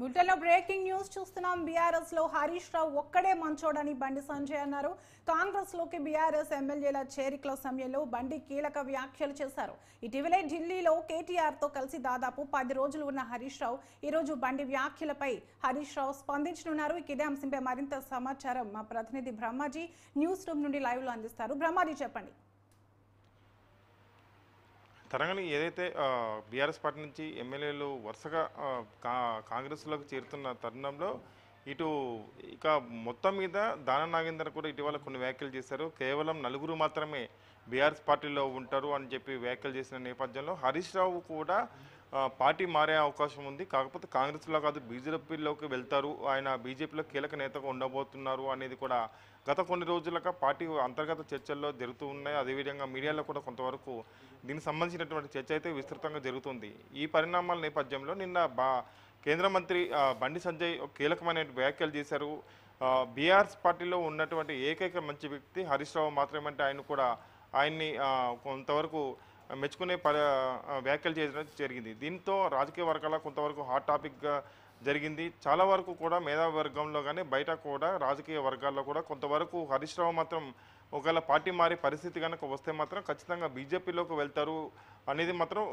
బులెటిన్లో breaking news చూస్తున్నాం. BRS లో హరీష్ రావు ఒక్కడే మంచోడని బండి సంజయ్ అన్నారు. కాంగ్రెస్ లోకి బీఆర్ఎస్ ఎమ్మెల్యేల చేరికల సమయంలో బండి కీలక వ్యాఖ్యలు చేశారు. ఇటీవలే ఢిల్లీలో కేటీఆర్ తో కలిసి దాదాపు 10 రోజులు ఉన్న హరీష్ రావు ఈ రోజు బండి వ్యాఖ్యలపై హరీష్ రావు స్పందించనున్నారు. ఇదే అంశంపై మరింత సమాచారం మా ప్రతినిధి బ్రహ్మాజీ న్యూస్ రూమ్ నుండి లైవ్ లో అందిస్తారు. బ్రహ్మాజీ చెప్పండి. తెలంగాణ ఏదైతే బీఆర్ఎస్ పార్టీ నుంచి ఎమ్మెల్యేలు వరుసగా కాంగ్రెస్లోకి చేరుతున్న తరుణంలో ఇటు ఇక మొత్తం మీద దానం నాగేందర్ కూడా ఇటీవల కొన్ని వ్యాఖ్యలు చేశారు. కేవలం 4 మాత్రమే బీఆర్ఎస్ పార్టీలో ఉంటారు అని చెప్పి వ్యాఖ్యలు చేసిన నేపథ్యంలో హరీష్ రావు కూడా పార్టీ మారే అవకాశం ఉంది. కాకపోతే కాంగ్రెస్లో కాదు బీజేపీలోకి వెళ్తారు, ఆయన బీజేపీలో కీలక నేతగా ఉండబోతున్నారు అనేది కూడా గత కొన్ని రోజులుగా పార్టీ అంతర్గత చర్చల్లో జరుగుతూ ఉన్నాయి. అదేవిధంగా మీడియాలో కూడా కొంతవరకు దీనికి సంబంధించినటువంటి చర్చ అయితే విస్తృతంగా జరుగుతుంది. ఈ పరిణామాల నేపథ్యంలో నిన్న కేంద్ర మంత్రి బండి సంజయ్ కీలకమైన వ్యాఖ్యలు చేశారు. బీఆర్ఎస్ పార్టీలో ఉన్నటువంటి ఏకైక మంచి వ్యక్తి హరీష్ రావు మాత్రమే, ఆయన్ని కొంతవరకు మెచ్చుకునే వ్యాఖ్యలు చేయడం జరిగింది. దీంతో రాజకీయ వర్గాల కొంతవరకు హాట్ టాపిక్గా జరిగింది. చాలా వరకు కూడా మేధావి వర్గంలో కానీ బయట కూడా రాజకీయ వర్గాల్లో కూడా కొంతవరకు హరీష్ రావు మాత్రం ఒకవేళ పార్టీ మారే పరిస్థితి కనుక వస్తే మాత్రం ఖచ్చితంగా బీజేపీలోకి వెళ్తారు అనేది మాత్రం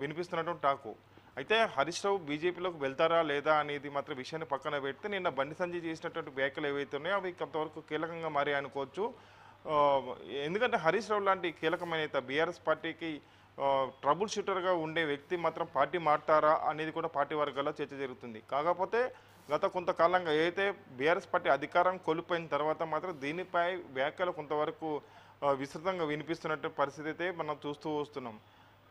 వినిపిస్తున్నటువంటి టాకు. అయితే హరీష్ రావు బీజేపీలోకి వెళ్తారా లేదా అనేది మాత్రం విషయాన్ని పక్కన పెడితే నిన్న బండి సంజయ్ చేసినటువంటి వ్యాఖ్యలు ఏవైతే ఉన్నాయో అవి కొంతవరకు కీలకంగా మారి అనుకోవచ్చు. ఎందుకంటే హరీష్ రావు లాంటి కీలకమైన బీఆర్ఎస్ పార్టీకి ట్రబుల్ షూటర్గా ఉండే వ్యక్తి మాత్రం పార్టీ మారుతారా అనేది కూడా పార్టీ వర్గాల్లో చర్చ జరుగుతుంది. కాకపోతే గత కొంతకాలంగా ఏదైతే బీఆర్ఎస్ పార్టీ అధికారం కోల్పోయిన తర్వాత మాత్రం దీనిపై వ్యాఖ్యలు కొంతవరకు విస్తృతంగా వినిపిస్తున్నట్టు పరిస్థితి అయితే మనం చూస్తూ వస్తున్నాం.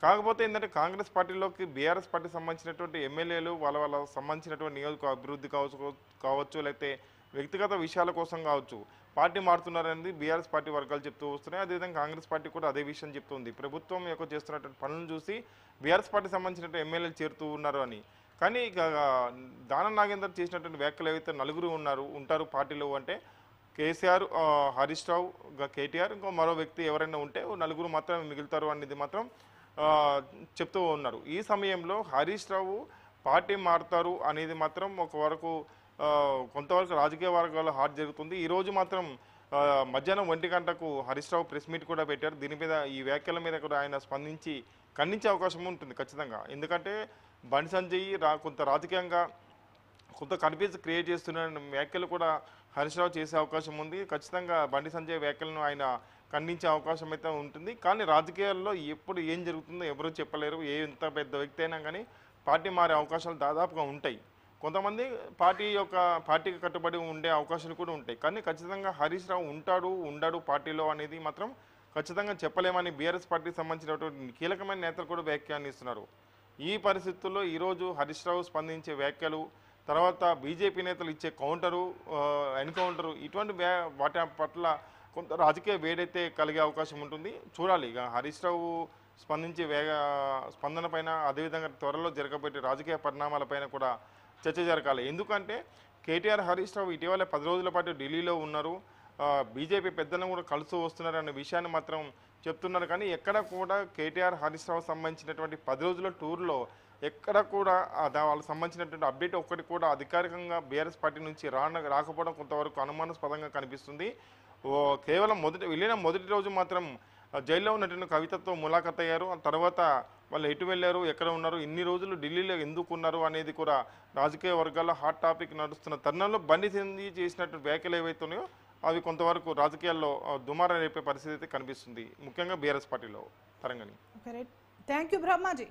కాకపోతే ఏంటంటే కాంగ్రెస్ పార్టీలోకి బీఆర్ఎస్ పార్టీకి సంబంధించినటువంటి ఎమ్మెల్యేలు వాళ్ళ సంబంధించినటువంటి నియోజక అభివృద్ధి కావచ్చు లేకపోతే వ్యక్తిగత విషయాల కోసం కావచ్చు పార్టీ మారుతున్నారనేది బీఆర్ఎస్ పార్టీ వర్గాలు చెప్తూ వస్తున్నాయి. అదేవిధంగా కాంగ్రెస్ పార్టీ కూడా అదే విషయం చెప్తుంది. ప్రభుత్వం యొక్క చేస్తున్నటువంటి పనులను చూసి బీఆర్ఎస్ పార్టీకి సంబంధించిన ఎమ్మెల్యేలు చేరుతూ ఉన్నారు అని. కానీ ఇక దానం నాగేందర్ చేసినటువంటి వ్యాఖ్యలు ఏవైతే 4 ఉంటారు పార్టీలో అంటే కేసీఆర్, హరీష్ రావు, కేటీఆర్, ఇంకో మరో వ్యక్తి ఎవరైనా ఉంటే 4 మాత్రమే మిగులుతారు అనేది మాత్రం చెప్తూ ఉన్నారు. ఈ సమయంలో హరీష్ రావు పార్టీ మారుతారు అనేది మాత్రం కొంతవరకు రాజకీయ వర్గాల్లో హాట్ జరుగుతుంది. ఈరోజు మాత్రం మధ్యాహ్నం 1 గంటకు హరీష్ రావు ప్రెస్ మీట్ కూడా పెట్టారు. దీని మీద ఈ వ్యాఖ్యల మీద కూడా ఆయన స్పందించి ఖండించే అవకాశం ఉంటుంది ఖచ్చితంగా. ఎందుకంటే బండి సంజయ్ కొంత రాజకీయంగా కొంత కన్ఫ్యూజ్ క్రియేట్ చేస్తున్న వ్యాఖ్యలు కూడా హరీష్ రావు చేసే అవకాశం ఉంది. ఖచ్చితంగా బండి సంజయ్ వ్యాఖ్యలను ఆయన ఖండించే అవకాశం అయితే ఉంటుంది. కానీ రాజకీయాల్లో ఎప్పుడు ఏం జరుగుతుందో ఎవరూ చెప్పలేరు. ఎంత పెద్ద వ్యక్తి అయినా కానీ పార్టీ మారే అవకాశాలు దాదాపుగా ఉంటాయి. కొంతమంది పార్టీకి కట్టుబడి ఉండే అవకాశాలు కూడా ఉంటాయి. కానీ ఖచ్చితంగా హరీష్ రావు ఉండడు పార్టీలో అనేది మాత్రం ఖచ్చితంగా చెప్పలేమని బీఆర్ఎస్ పార్టీకి సంబంధించినటువంటి కీలకమైన నేతలు కూడా వ్యాఖ్యానిస్తున్నారు. ఈ పరిస్థితుల్లో ఈరోజు హరీష్ రావు స్పందించే వ్యాఖ్యలు, తర్వాత బీజేపీ నేతలు ఇచ్చే ఎన్కౌంటరు ఇటువంటి వాటి పట్ల కొంత రాజకీయ వేడైతే కలిగే అవకాశం ఉంటుంది. చూడాలి ఇక హరీష్ రావు స్పందించే స్పందన పైన, అదేవిధంగా త్వరలో జరగబోయే రాజకీయ పరిణామాలపైన కూడా చర్చ జరగాలి. ఎందుకంటే కేటీఆర్, హరీష్ రావు ఇటీవల 10 రోజుల పాటు ఢిల్లీలో ఉన్నారు. బీజేపీ పెద్దలను కూడా కలుస్తూ వస్తున్నారు అనే విషయాన్ని మాత్రం చెప్తున్నారు. కానీ ఎక్కడ కూడా కేటీఆర్, హరీష్ రావు సంబంధించినటువంటి 10 రోజుల టూర్లో ఎక్కడ కూడా వాళ్ళకి సంబంధించినటువంటి అప్డేట్ ఒక్కటి కూడా అధికారికంగా బీఆర్ఎస్ పార్టీ నుంచి రాకపోవడం కొంతవరకు అనుమానాస్పదంగా కనిపిస్తుంది. కేవలం వెళ్ళిన మొదటి రోజు మాత్రం జైల్లో ఉన్నటువంటి కవితతో ములాఖత్ అయ్యారు. తర్వాత వాళ్ళు ఎటు వెళ్ళారు, ఎక్కడ ఉన్నారు, ఇన్ని రోజులు ఢిల్లీలో ఎందుకు ఉన్నారు అనేది కూడా రాజకీయ వర్గాల్లో హాట్ టాపిక్ నడుస్తున్న తరుణంలో బండి సంజయ్ చేసినట్టు వ్యాఖ్యలు ఏవైతే ఉన్నాయో అవి కొంతవరకు రాజకీయాల్లో దుమారం రేపే పరిస్థితి అయితే కనిపిస్తుంది, ముఖ్యంగా బీఆర్ఎస్ పార్టీలో. తరంగని. Thank you Brahmaji.